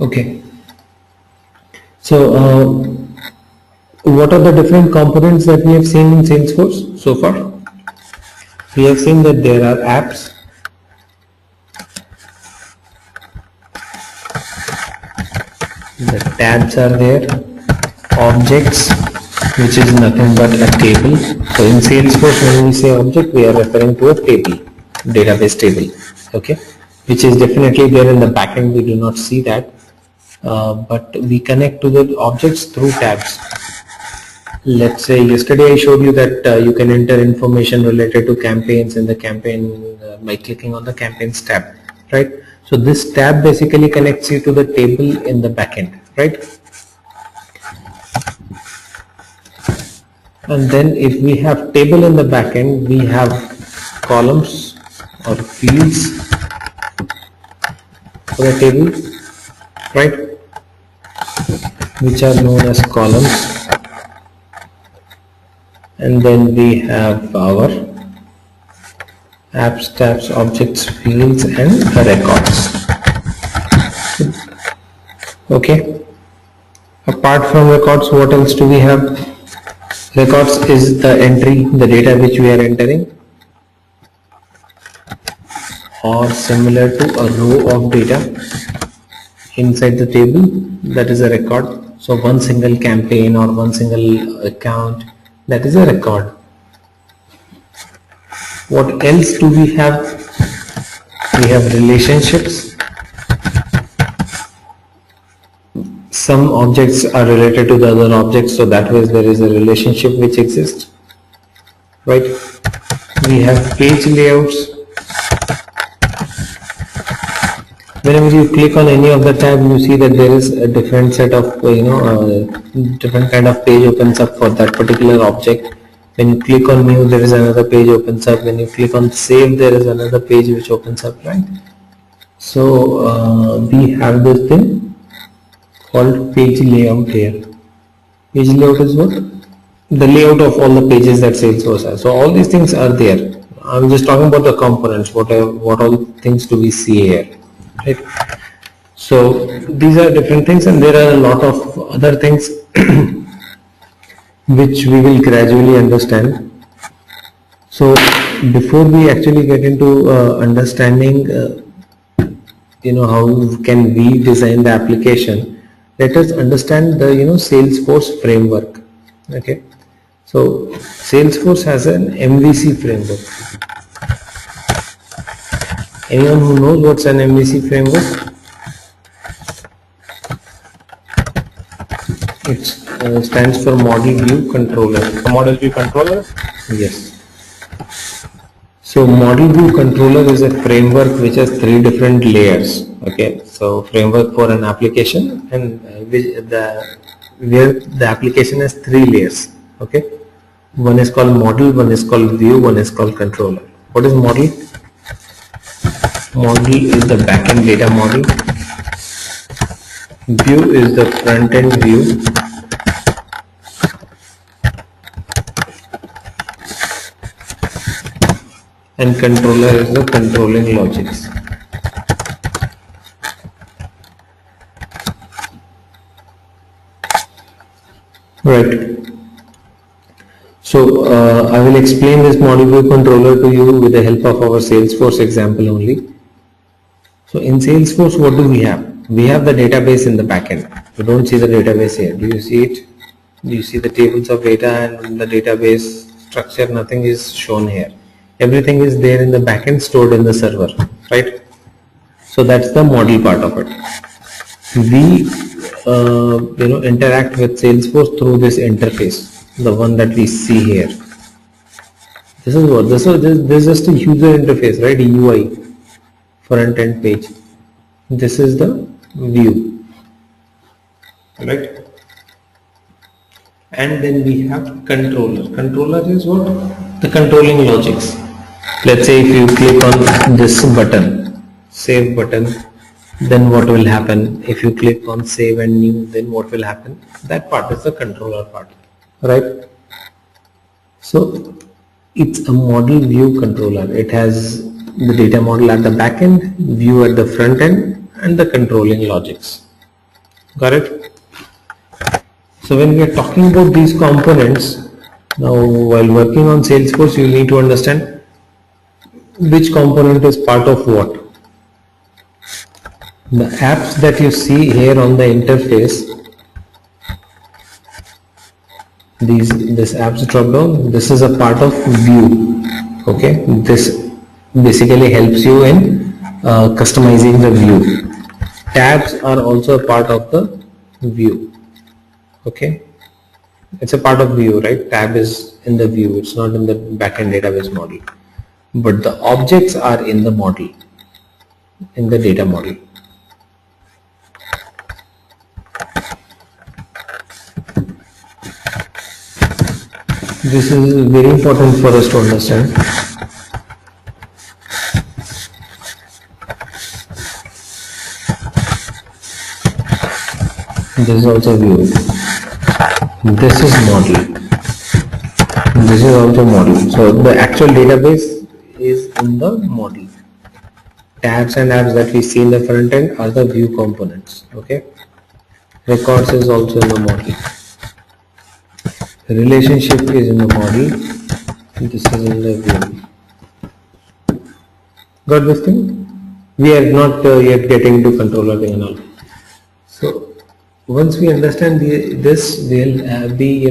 Okay. So, what are the different components that we have seen in Salesforce so far? We have seen that there are apps, the tabs are there, objects, which is nothing but a table. So in Salesforce, when we say object, we are referring to a table, database table, okay, which is definitely there in the backend. We do not see that, but we connect to the objects through tabs. Let's say yesterday I showed you that you can enter information related to campaigns in the campaign by clicking on the campaigns tab, right? So this tab basically connects you to the table in the backend, right? And then if we have table in the backend, we have columns or fields for the table, right? Which are known as columns. And then we have our apps, tabs, objects, fields, and records. Okay. Apart from records, what else do we have? Records is the entry, the data which we are entering, or similar to a row of data inside the table, that is a record. So one single campaign or one single account, that is a record. What else do we have? We have relationships. Some objects are related to the other objects, so that way there is a relationship which exists, right? We have page layouts. Whenever you click on any of the tab, you see that there is a different set of different kind of page opens up for that particular object. When you click on new, there is another page opens up. When you click on save, there is another page which opens up, right? So we have this thing called page layout here. Page layout is what? The layout of all the pages that Salesforce has. So all these things are there. I'm just talking about the components. What all things do we see here, right? So these are different things, and there are a lot of other things which we will gradually understand. So before we actually get into understanding, how can we design the application, let us understand the Salesforce framework. Okay, so Salesforce has an MVC framework. Anyone who knows what's an MVC framework? It stands for Model View Controller. Model View Controller? Yes. So Model View Controller is a framework which has 3 different layers. Okay, so framework for an application, and where the application has 3 layers. Okay, one is called model, one is called view, one is called controller. What is model? Model is the backend data model. View is the front end view. And controller is the controlling logics. Right. So I will explain this model view controller to you with the help of our Salesforce example only. So in Salesforce, what do we have? We have the database in the backend. You don't see the database here. Do you see it? Do you see the tables of data and the database structure? Nothing is shown here. Everything is there in the backend, stored in the server, right? So that's the model part of it. We interact with Salesforce through this interface, the one that we see here. This is what this is just a user interface, right? UI, front end page. This is the view, right? And then we have controller. Controller is what? The controlling logics. Let's say if you click on this button, save button, then what will happen? If you click on save and new, then what will happen? That part is the controller part, right? So It's a model view controller. It has the data model at the back end, view at the front end, and the controlling logics. Got it? So when we are talking about these components, now while working on Salesforce, you need to understand which component is part of what. The apps that you see here on the interface, this apps drop down, this is a part of view. Okay, this basically helps you in customizing the view. Tabs are also a part of the view. Okay, it's a part of view, right? Tab is in the view, it's not in the backend database model, but the objects are in the model, in the data model. This is very important for us to understand. This is also view. This is model. This is also model. So the actual database is in the model. Tabs and apps that we see in the front end are the view components. Okay. Records is also in the model. Relationship is in the model. This is in the view. Got this thing? We are not yet getting to controller thing and all. So once we understand this, we'll be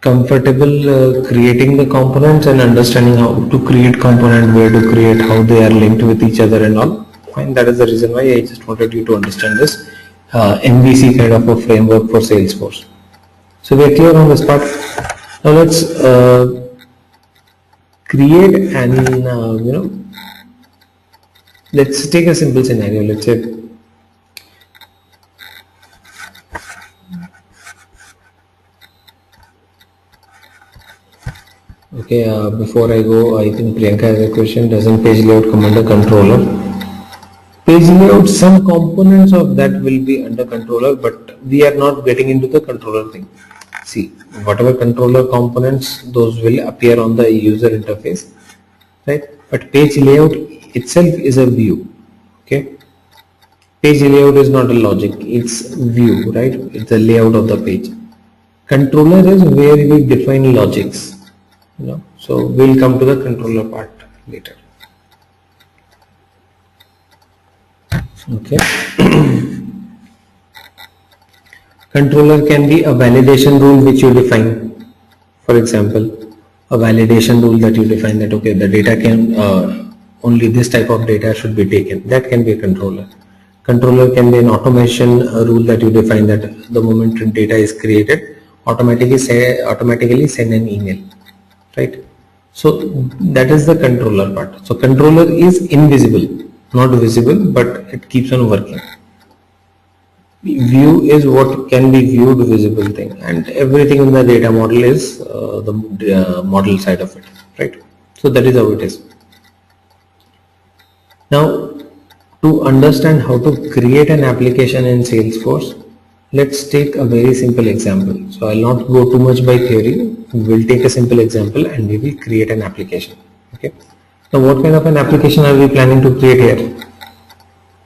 comfortable creating the components and understanding how to create component, where to create, how they are linked with each other and all. Fine. That is the reason why I just wanted you to understand this MVC kind of a framework for Salesforce. So we are clear on this part. Now let's create an let's take a simple scenario. Let's say okay, before I go, I think Priyanka has a question. Doesn't page layout come under controller? Page layout, some components of that will be under controller, but we are not getting into the controller thing. See, whatever controller components, those will appear on the user interface, right? But page layout itself is a view. Okay, page layout is not a logic, it's view, right? It's the layout of the page. Controller is where we define logics. So we'll come to the controller part later. Okay. Controller can be a validation rule which you define. For example, a validation rule that you define that okay, the data can only this type of data should be taken. That can be a controller. Controller can be an automation rule that you define that the moment data is created, automatically send an email. Right? So that is the controller part. So controller is invisible, not visible, but it keeps on working. View is what can be viewed, visible thing, and everything in the data model is the model side of it, right? So that is how it is. Now, to understand how to create an application in Salesforce, let's take a very simple example. So I'll not go too much by theory. We'll take a simple example and we will create an application. Okay. Now what kind of an application are we planning to create here?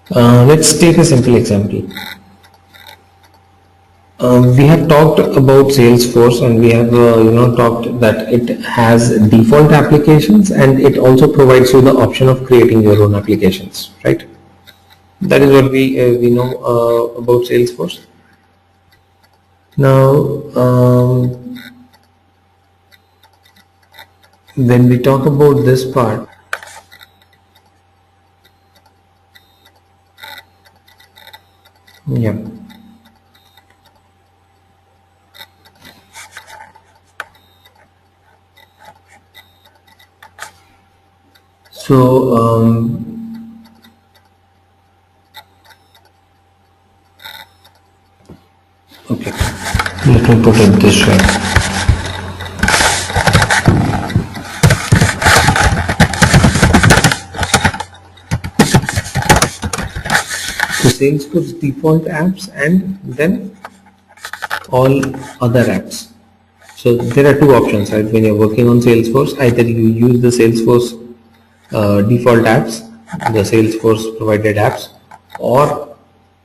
Let's take a simple example. We have talked about Salesforce and we have talked that it has default applications and it also provides you the option of creating your own applications, right? That is what we know about Salesforce. Now, when we talk about this part, yeah. So, okay, let me put it this way. So Salesforce default apps and then all other apps. So there are two options, right? When you're working on Salesforce, either you use the Salesforce default apps, the Salesforce provided apps, or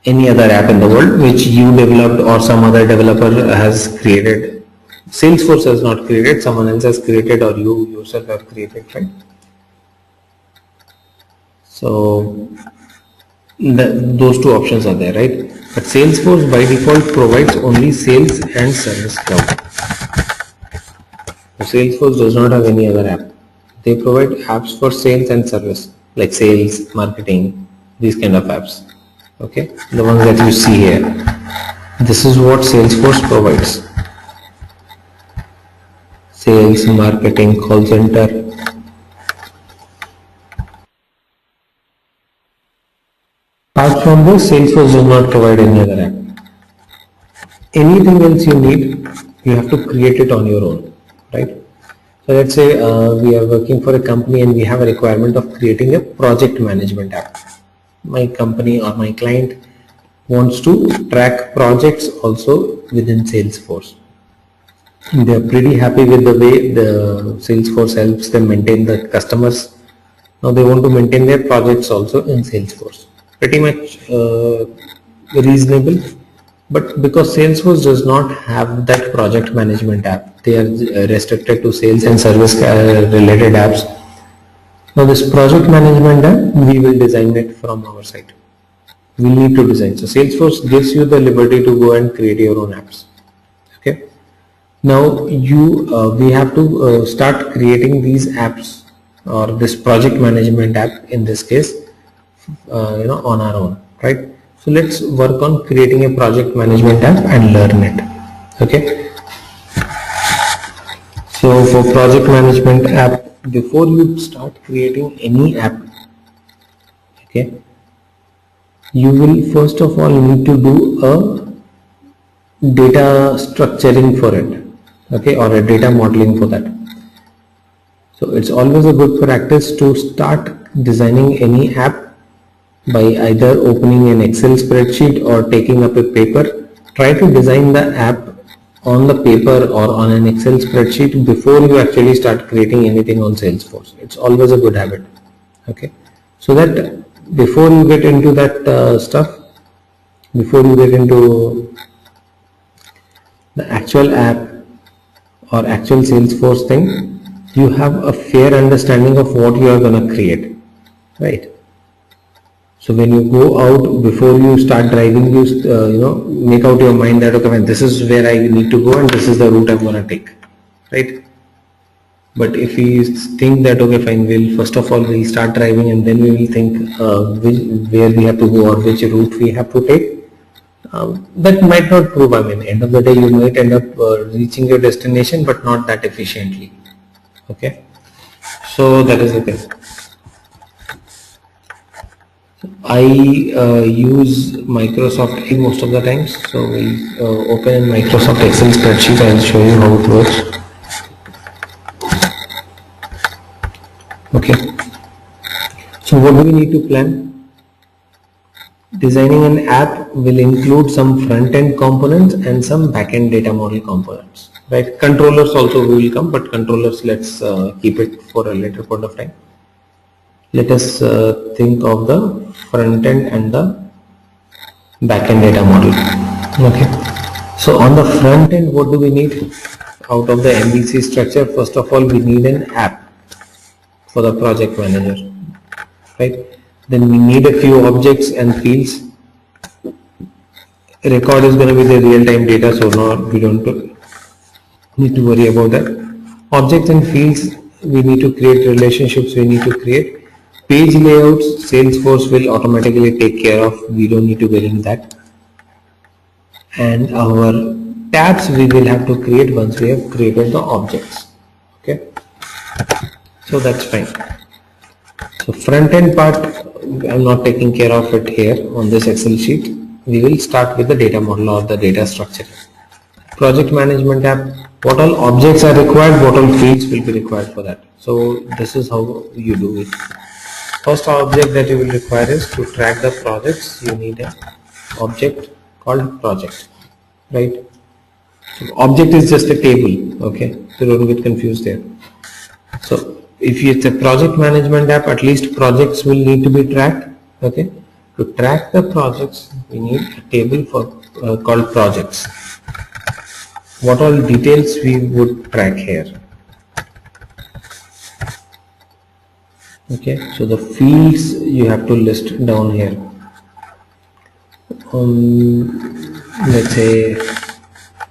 any other app in the world which you developed or some other developer has created. Salesforce has not created, someone else has created, or you yourself have created, right? So those two options are there, right? But Salesforce by default provides only sales and service cloud. So Salesforce does not have any other app. They provide apps for sales and service, like sales, marketing, these kind of apps. Okay, the ones that you see here. This is what Salesforce provides. Sales, marketing, call center. Apart from this, Salesforce does not provide any other app. Anything else you need, you have to create it on your own, right? So let's say we are working for a company and we have a requirement of creating a project management app. My company or my client wants to track projects also within Salesforce. They are pretty happy with the way the Salesforce helps them maintain the customers. Now they want to maintain their projects also in Salesforce. Pretty much reasonable, but because Salesforce does not have that project management app, they are restricted to sales and service related apps. Now this project management app, we will design it from our side. We need to design. So Salesforce gives you the liberty to go and create your own apps. Okay. Now we have to start creating these apps or this project management app in this case, on our own, right? So let's work on creating a project management app and learn it. Okay. So for project management app, before you start creating any app, okay, you will first of all need to do a data structuring for it, okay, or a data modeling for that. So it's always a good practice to start designing any app by either opening an Excel spreadsheet or taking up a paper. Try to design the app on the paper or on an Excel spreadsheet before you actually start creating anything on Salesforce. It's always a good habit. Okay, so that before you get into that stuff, before you get into the actual app or actual Salesforce thing, you have a fair understanding of what you are going to create, right? So when you go out, before you start driving, you make out your mind that, okay, this is where I need to go and this is the route I'm going to take, right? But if we think that, okay, fine, first of all we'll start driving and then we will think where we have to go or which route we have to take, that might not prove. I mean, end of the day, you might end up reaching your destination, but not that efficiently. Okay, so that is the thing. I use Microsoft Excel most of the times, so we'll open Microsoft Excel spreadsheet. I'll show you how it works. Okay, so what do we need to plan? Designing an app will include some front-end components and some back-end data model components, right? Controllers also will come, but controllers, let's keep it for a later point of time. Let us think of the front end and the back end data model. Okay, so on the front end, what do we need out of the MVC structure? First of all, we need an app for the project manager, right? Then we need a few objects and fields. A record is going to be the real-time data, so we don't need to worry about that. Objects and fields, we need to create relationships, we need to create. Page layouts, Salesforce will automatically take care of. We don't need to get into that. And our tabs we will have to create once we have created the objects. Okay, so that's fine. So front end part, I'm not taking care of it here on this Excel sheet. We will start with the data model or the data structure. Project management app, what all objects are required, what all fields will be required for that. So this is how you do it. First object that you will require is to track the projects. You need an object called project, right? Object is just a table, okay? So don't get confused there. So if it's a project management app, at least projects will need to be tracked, okay? To track the projects, we need a table for called projects. What all details we would track here? Okay, so the fields you have to list down here. Let's say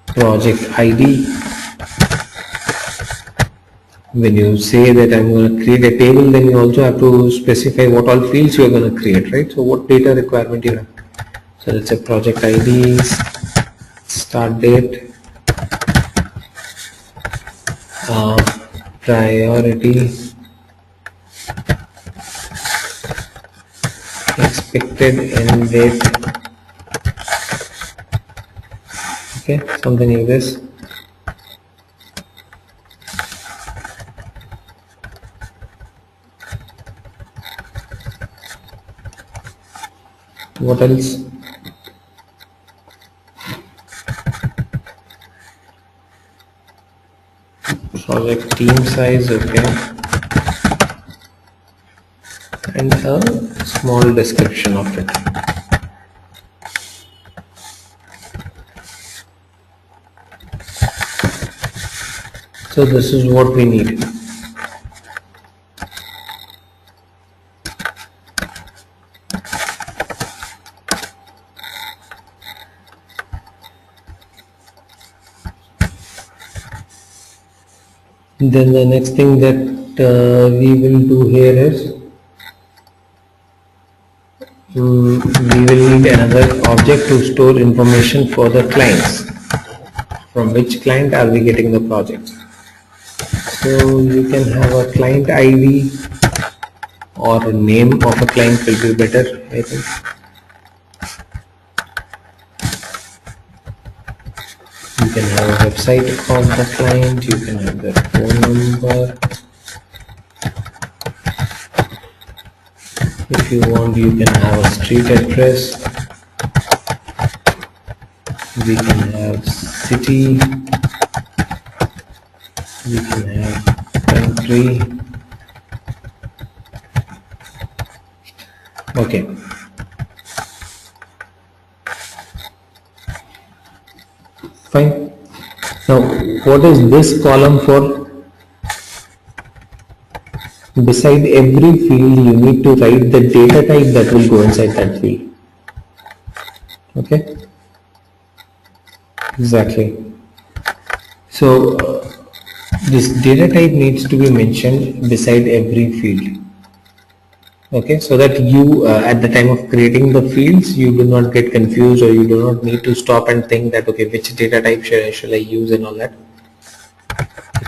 project ID. When you say that I'm going to create a table, then you also have to specify what all fields you are going to create, right? So what data requirement you have. So let's say project ID, start date, priority, expected end date, okay, something like this. What else? Project team size, okay, and a small description of it. So this is what we need. Then the next thing that we will do here is we will need another object to store information for the clients. From which client are we getting the project? So you can have a client ID or a name of a client will be better, I think. You can have a website of the client, you can have their phone number. If you want, you can have a street address. We can have city. We can have country. Okay. Fine. Now, what is this column for? Beside every field, you need to write the data type that will go inside that field. Okay? Exactly. So, this data type needs to be mentioned beside every field. Okay, so that you at the time of creating the fields you do not get confused, or you do not need to stop and think that okay, which data type shall I use and all that.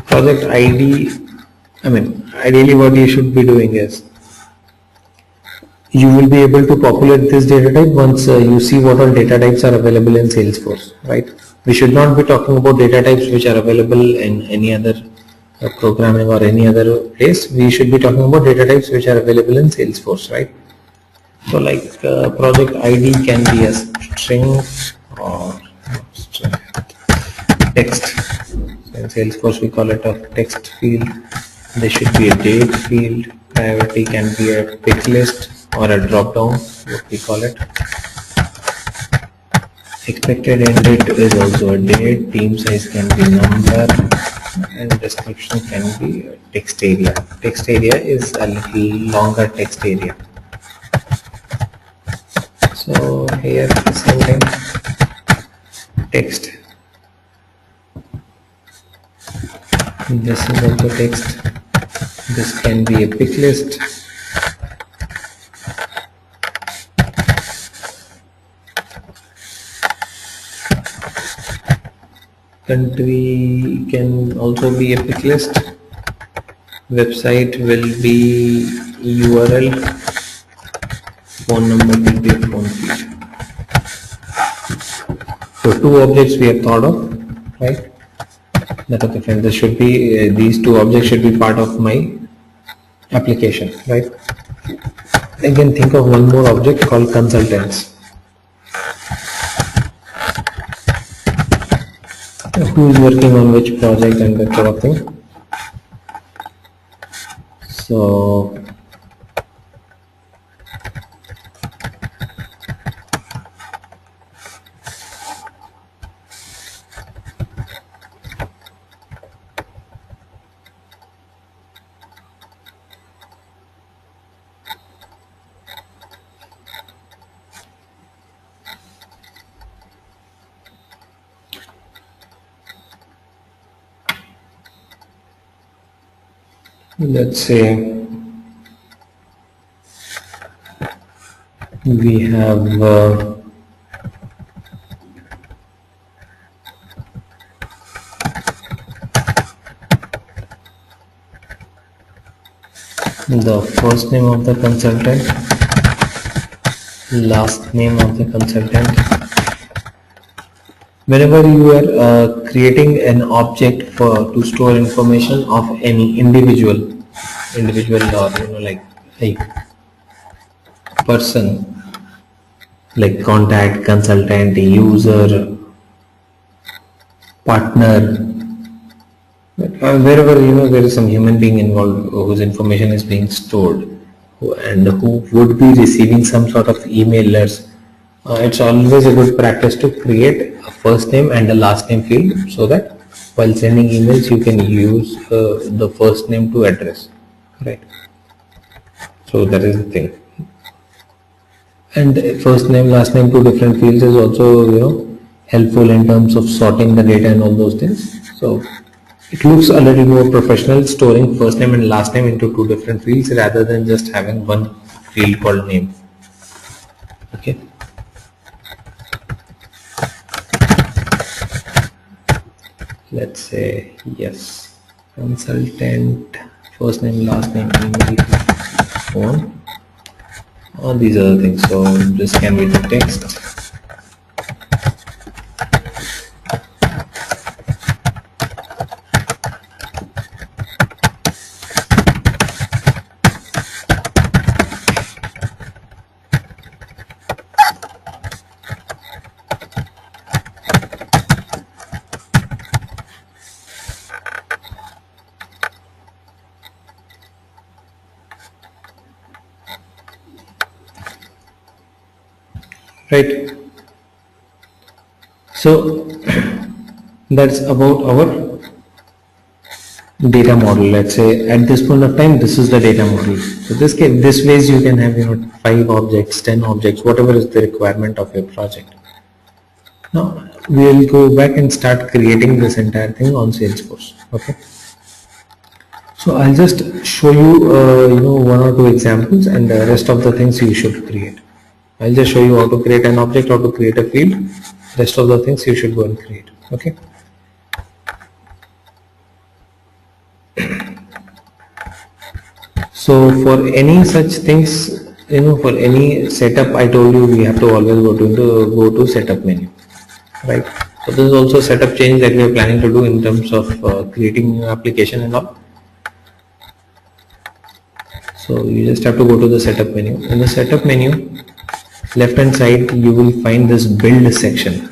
Project ID, I mean ideally what you should be doing is you will be able to populate this data type once you see what all data types are available in Salesforce, right? We should not be talking about data types which are available in any other programming or any other place. We should be talking about data types which are available in Salesforce, right? So like project ID can be a string or text. So in Salesforce we call it a text field. There should be a date field. Priority can be a pick list or a drop down, what we call it. Expected end date is also a date. Team size can be number, and description can be text area. Text area is a little longer text area. So here same thing, text. This is also text. This can be a pick list. Country can also be a pick list. Website will be URL. Phone number will be a phone field. So two objects we have thought of, right? That okay, fine. This should be these two objects should be part of my application, right? Again, think of one more object called consultants. who is working on which project and that sort of thing. So let's say we have the first name of the consultant, last name of the consultant. Whenever you are creating an object to store information of any individual or like person, like contact, consultant, user, partner, wherever there is some human being involved whose information is being stored and who would be receiving some sort of emailers, it's always a good practice to create a first name and a last name field, so that while sending emails you can use the first name to address, right? So that is the thing. And first name, last name, two different fields is also helpful in terms of sorting the data and all those things. So it looks a little more professional storing first name and last name into two different fields rather than just having one field called name. Okay. Let's say yes, consultant, first name, last name, email, phone. All these other things. So this can be the text. Right. So that's about our data model. Let's say at this point of time, this is the data model. So this ways you can have 5 objects, 10 objects, whatever is the requirement of your project. Now we will go back and start creating this entire thing on Salesforce. Okay. So I'll just show you 1 or 2 examples, and the rest of the things you should create. I'll just show you how to create an object, how to create a field. Rest of the things you should go and create. Okay. So for any such things, for any setup, I told you we have to always go to setup menu, right? So this is also a setup change that we are planning to do in terms of creating new application and all. So you just have to go to the setup menu. In the setup menu, left hand side you will find this build section.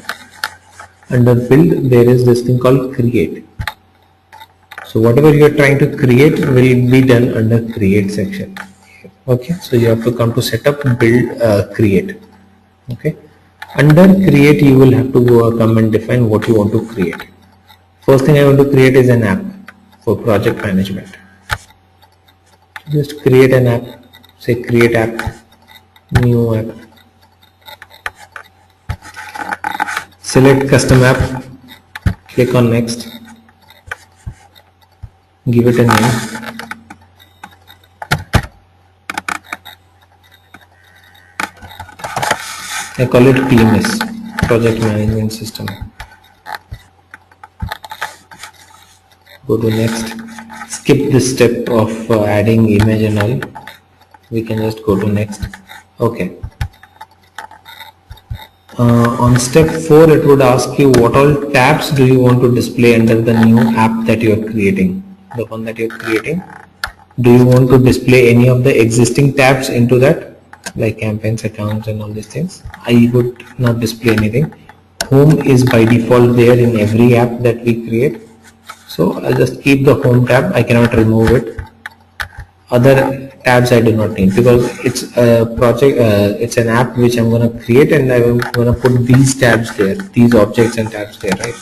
Under build there is this thing called create. So whatever you are trying to create will be done under create section. Okay, so you have to come to setup, build, create. Okay, under create you will have to come and define what you want to create. First thing I want to create is an app for project management. Just create an app, say create app, new app. Select custom app, click on next, give it a name. I call it PMS, Project Management System. Go to next, skip this step of adding image and all. We can just go to next. Okay. On step 4 it would ask you what all tabs do you want to display under the new app that you are creating, the one that you are creating. Do you want to display any of the existing tabs into that, like campaigns, accounts and all these things? I would not display anything. home is by default there in every app that we create. So I'll just keep the home tab. I cannot remove it. Other tabs I do not need because it's a project, it's an app which I'm going to create, and I'm going to put these tabs there, these objects and tabs there, right?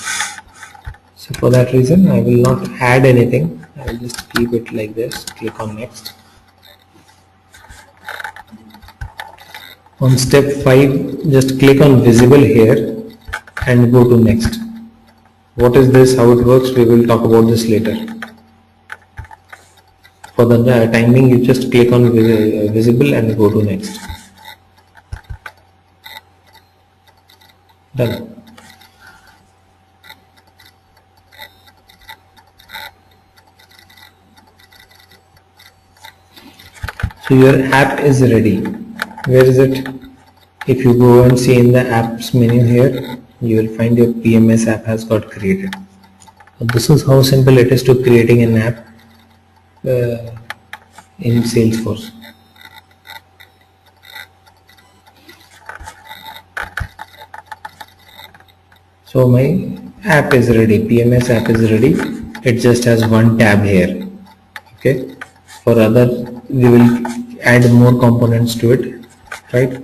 So for that reason I will not add anything. I will just keep it like this. Click on next. On step 5, just click on visible here and go to next. What is this, how it works, we will talk about this later. For the time being, you just click on visible and go to next. Done. So your app is ready. Where is it? If you go and see in the apps menu here, you will find your PMS app has got created. So this is how simple it is to creating an app in Salesforce. So my app is ready, PMS app is ready. It just has one tab here. Okay. For other, we will add more components to it, right?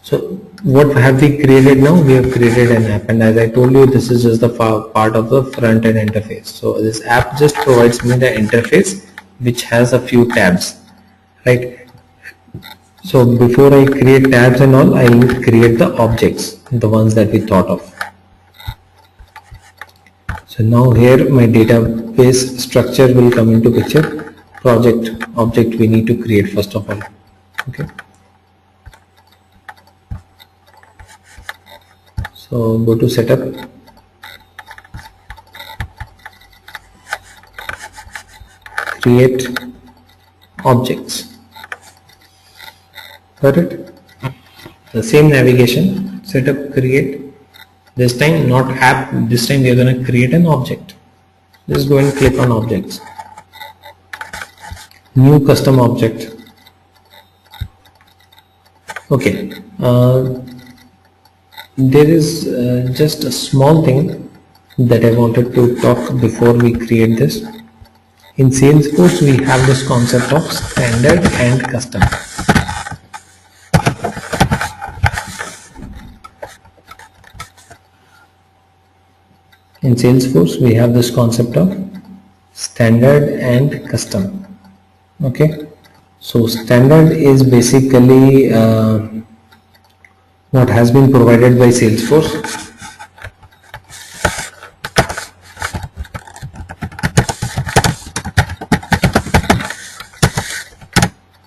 So what have we created now? We have created an app, and as I told you, this is just the part of the front end interface. So this app just provides me the interface which has a few tabs, right? So before I create tabs and all, I will create the objects, the ones that we thought of. So now here my database structure will come into picture. Project object we need to create first of all. Okay. So go to setup, create objects. Got it? The same navigation, setup, create. This time not app, this time we are going to create an object. Just go and click on objects. New custom object. Okay. There is just a small thing that I wanted to talk before we create this. In Salesforce, we have this concept of standard and custom. In Salesforce, we have this concept of standard and custom. Okay, so standard is basically what has been provided by Salesforce.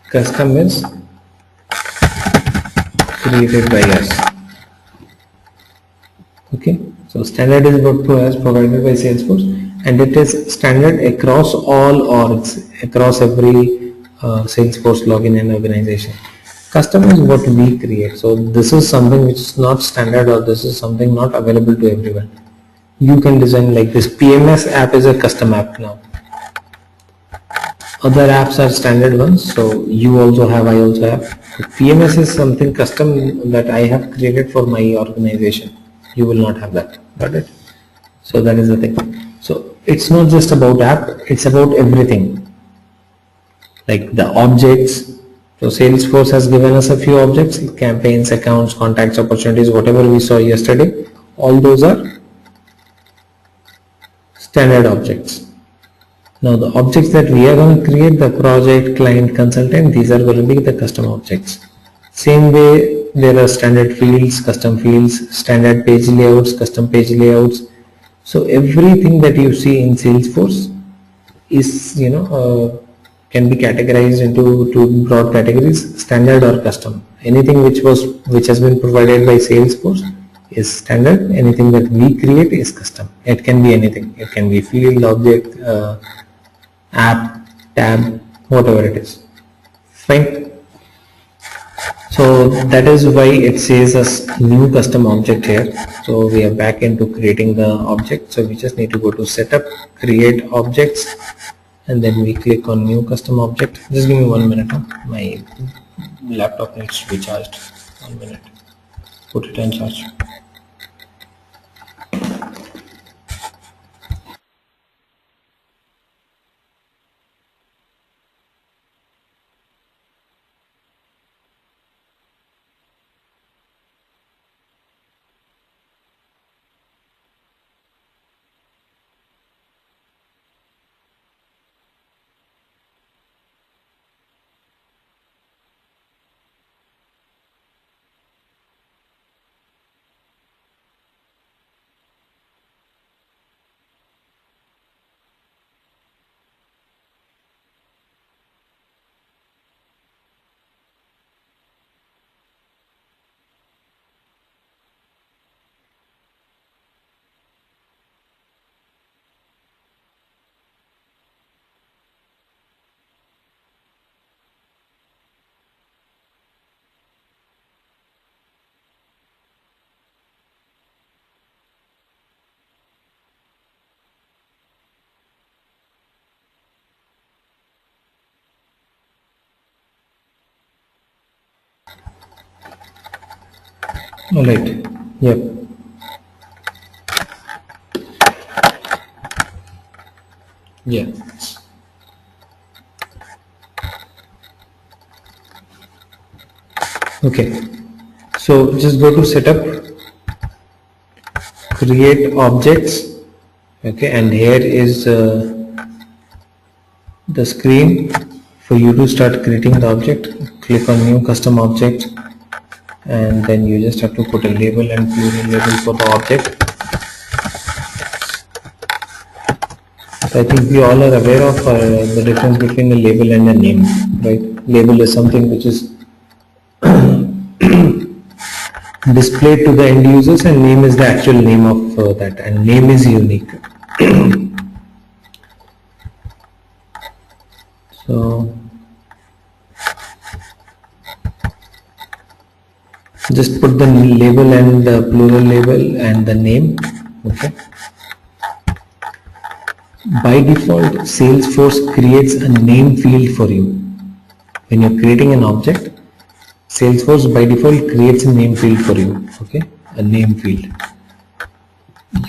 Custom is created by us. Okay, so standard is what was provided by Salesforce, and it is standard across all orgs, across every Salesforce login and organization. Custom is what we create. So this is something which is not standard, or this is something not available to everyone. You can design like this. PMS app is a custom app now. Other apps are standard ones, so you also have, I also have. PMS is something custom that I have created for my organization. You will not have that. Got it? So that is the thing. So it's not just about app, it's about everything. Like the objects. So Salesforce has given us a few objects, campaigns, accounts, contacts, opportunities, whatever we saw yesterday. All those are standard objects. Now the objects that we are going to create, the project, client, consultant, these are going to be the custom objects. Same way, there are standard fields, custom fields, standard page layouts, custom page layouts. So everything that you see in Salesforce is, can be categorized into two broad categories: standard or custom. Anything which has been provided by Salesforce is standard. Anything that we create is custom. It can be anything. It can be field, object, app, tab, whatever it is. Fine. So that is why it says us new custom object here. So we are back into creating the object. So we just need to go to setup, create objects, and then we click on new custom object. Just give me 1 minute. My laptop needs to be charged. 1 minute. Put it on charge. All right. Yep. Yeah. Okay. So just go to setup, create objects. Okay, and here is the screen for you to start creating the object. Click on new custom object, and then you just have to put a label and plural label for the object. So I think we all are aware of the difference between a label and a name, right? Label is something which is displayed to the end users, and name is the actual name of that, and name is unique. So just put the label and the plural label and the name. Okay. By default, Salesforce creates a name field for you. When you're creating an object, Salesforce by default creates a name field for you. Okay, a name field.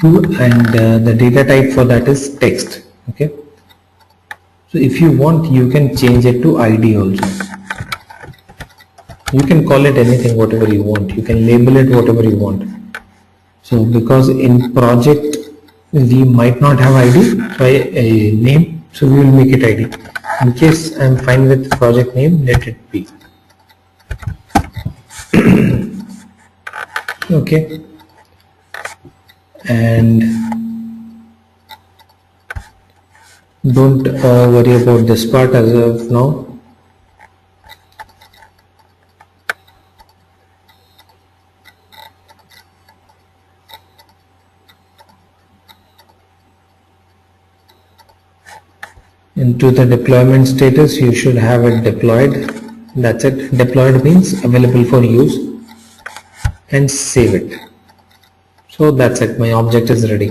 The data type for that is text. Okay. So if you want, you can change it to ID also. You can call it anything, whatever you want. You can label it whatever you want. So because in project we might not have ID, try a name, so we will make it ID. In case I'm fine with project name, let it be. Okay. And don't worry about this part as of now. Into the deployment status, you should have it deployed. That's it. Deployed means available for use, and save it. So that's it. My object is ready.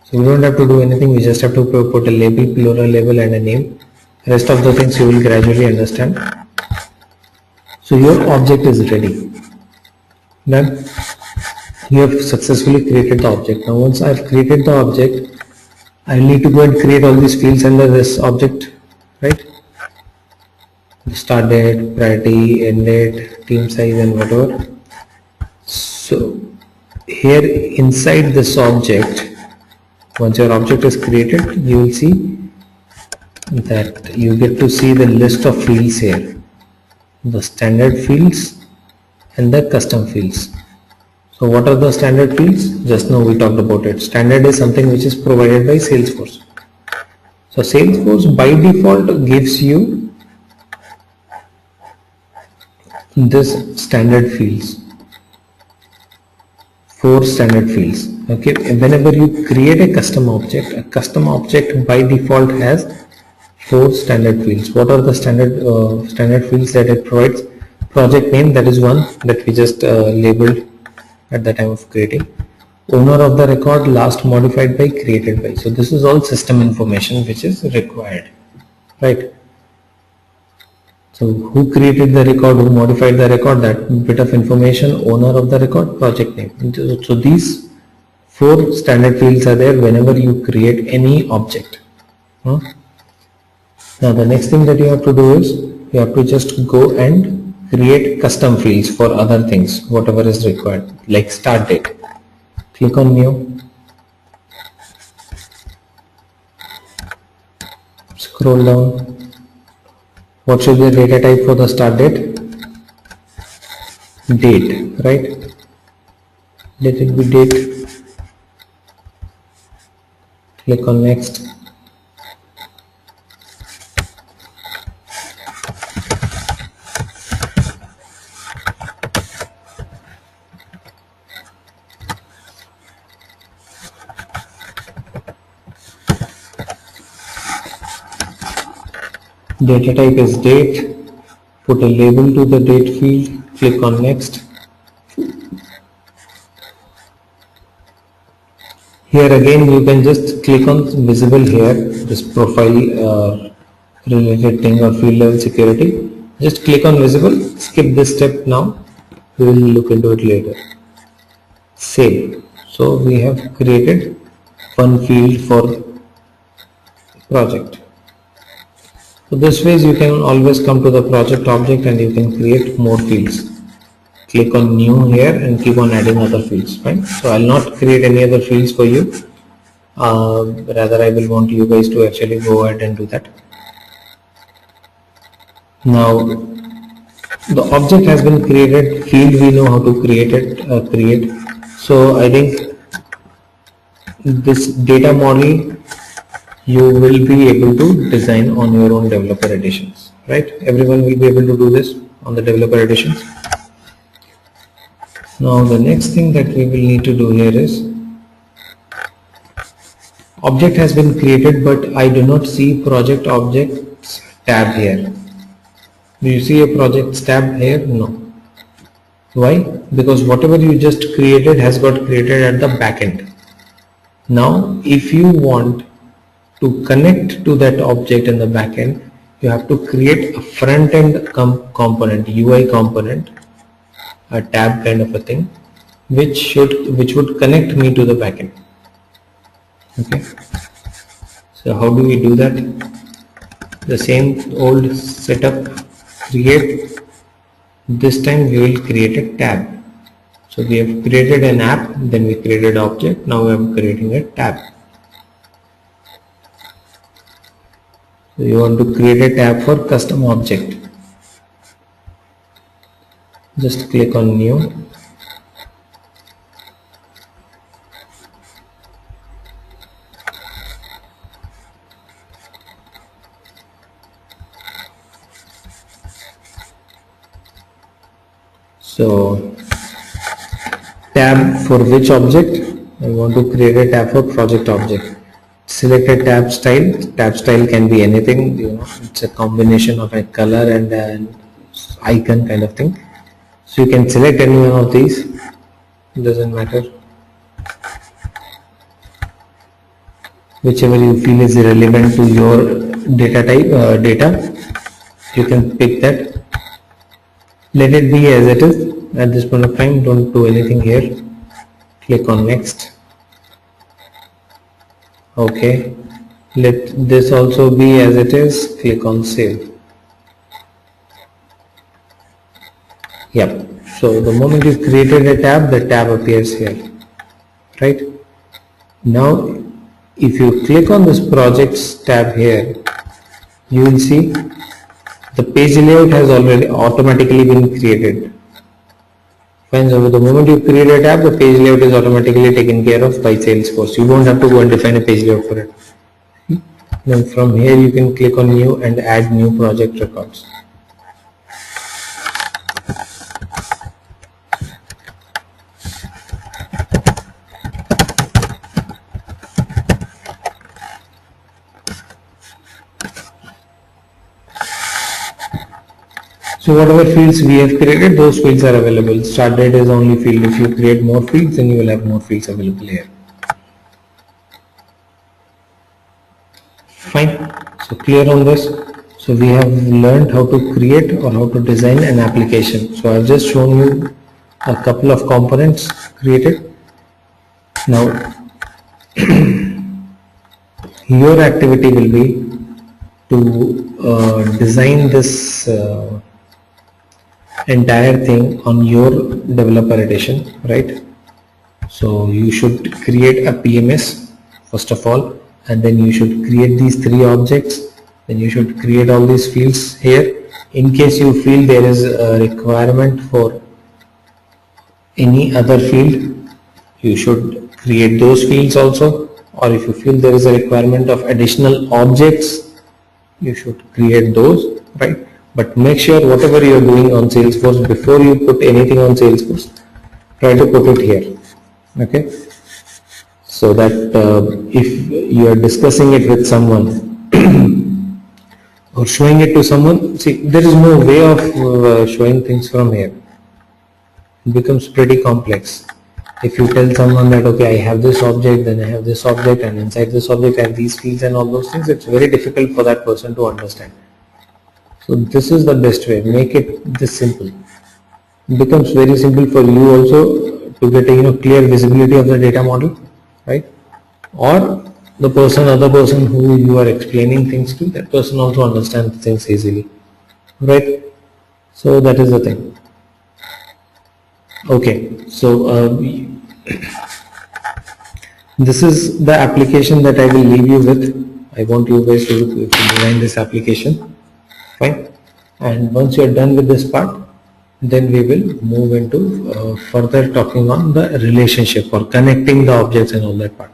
So we don't have to do anything. We just have to put a label, plural label, and a name. Rest of the things you will gradually understand. So your object is ready. Done. You have successfully created the object. Now once I've created the object, I need to go and create all these fields under this object, right? The start date, priority, end date, team size, and whatever. So here inside this object, once your object is created, you will see that you get to see the list of fields here, the standard fields and the custom fields. So what are the standard fields? Just now we talked about it. Standard is something which is provided by Salesforce. So Salesforce by default gives you this standard fields, 4 standard fields. Okay, whenever you create a custom object by default has 4 standard fields. What are the standard fields that it provides? Project name, that is one that we just labeled at the time of creating. Owner of the record, last modified by, created by. So this is all system information which is required, right? So who created the record, who modified the record, that bit of information, owner of the record, project name. So these 4 standard fields are there whenever you create any object. Now the next thing that you have to do is you have to just go and create custom fields for other things, whatever is required, like start date. Click on new, scroll down. What should be the data type for the start date? Date, right? Let it be date. Click on next. Data type is date. Put a label to the date field. Click on next. Here again you can just click on visible here, this profile related thing or field level security. Just click on visible. Skip this step now. We will look into it later. save. So we have created one field for project. So this way you can always come to the project object and you can create more fields. Click on new here and keep on adding other fields, fine. So I'll not create any other fields for you. Rather I will want you guys to actually go ahead and do that. Now the object has been created, field we know how to create it, So I think this data model you will be able to design on your own developer editions, right? Everyone will be able to do this on the developer editions. Now the next thing that we will need to do here is object has been created, but I do not see project objects tab here. Do you see a project tab here? No. Why? Because whatever you just created has got created at the back end. Now if you want to connect to that object in the back end, you have to create a front end component, UI component, a tab kind of a thing, which would connect me to the back end. Okay, so how do we do that? The same old setup, create. This time we will create a tab. So we have created an app, then we created object, now I am creating a tab. So you want to create a tab for custom object. Just click on new. So tab for which object? I want to create a tab for project object. Select a tab style. Tab style can be anything, you know, it's a combination of a color and an icon kind of thing. So you can select any one of these, it doesn't matter. Whichever you feel is relevant to your data type, you can pick that. Let it be as it is at this point of time, don't do anything here. Click on next. Okay, let this also be as it is, click on save. Yep, so the moment you created a tab, the tab appears here, right? Now if you click on this projects tab here, you will see the page layout has already automatically been created. Fine, so the moment you create a tab, the page layout is automatically taken care of by Salesforce. You don't have to go and define a page layout for it. Then from here you can click on new and add new project records. So whatever fields we have created, those fields are available. Start date is only field. If you create more fields, then you will have more fields available here. Fine. So clear on this. So we have learned how to create or how to design an application. So I have just shown you a couple of components created. Now your activity will be to design this entire thing on your developer edition, right? So you should create a PMS first of all, and then you should create these three objects, then you should create all these fields here. In case you feel there is a requirement for any other field, you should create those fields also, or if you feel there is a requirement of additional objects, you should create those, right? But make sure whatever you are doing on Salesforce, before you put anything on Salesforce, try to put it here, okay? So that if you are discussing it with someone or showing it to someone, see, there is no way of showing things from here. It becomes pretty complex. If you tell someone that, okay, I have this object, then I have this object, and inside this object I have these fields and all those things, it's very difficult for that person to understand. So this is the best way, make it this simple. It becomes very simple for you also to get a clear visibility of the data model, right? Or the other person who you are explaining things to, that person also understands things easily, right? So that is the thing. Okay, so this is the application that I will leave you with. I want you guys to design this application, fine. And once you are done with this part, then we will move into further talking on the relationship or connecting the objects and all that part,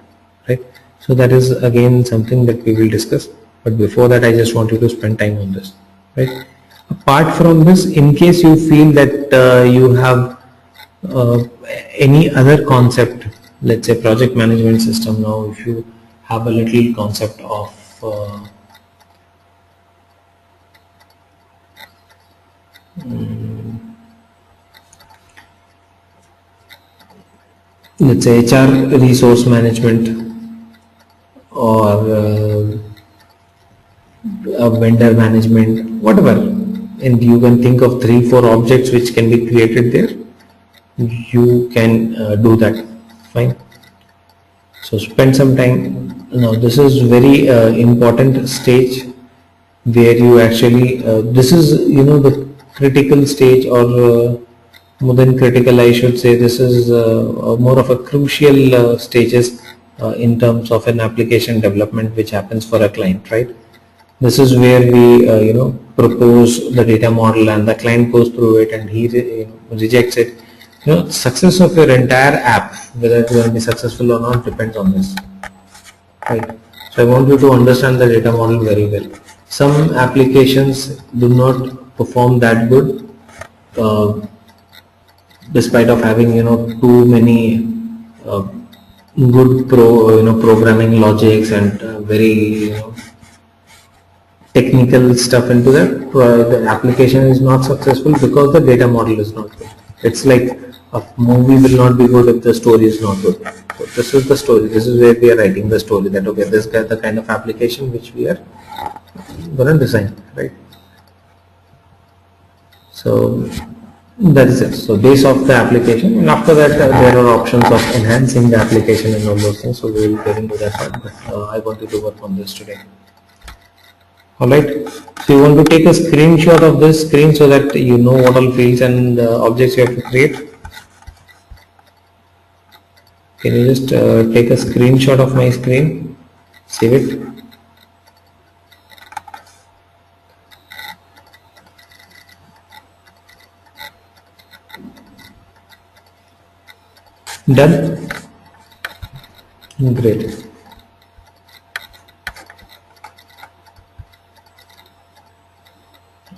right? So that is again something that we will discuss. But before that, I just want you to spend time on this, right? Apart from this, in case you feel that you have any other concept, let's say project management system, now if you have a little concept of let's say HR resource management or vendor management, whatever, and you can think of 3-4 objects which can be created there, you can do that, fine. So spend some time. Now this is very important stage where you actually this is the critical stage, or more than critical, I should say. This is more of a crucial stages in terms of an application development which happens for a client, right? This is where we propose the data model and the client goes through it and he rejects it. Success of your entire app, whether it's going to be successful or not, depends on this, right? So I want you to understand the data model very well. Some applications do not perform that good despite of having too many good programming logics and very technical stuff into that. The application is not successful because the data model is not good. It's like a movie will not be good if the story is not good. So this is the story. This is where we are writing the story, that okay, this is the kind of application which we are going to design, right? So that is it. So base of the application, and after that there are options of enhancing the application and all those things. So we will get into that part, but I wanted to work on this today. Alright, so you want to take a screenshot of this screen so that you know what all fields and objects you have to create. Can you just take a screenshot of my screen, save it. Done? Great.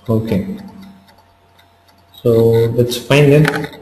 Okay, so that's fine then.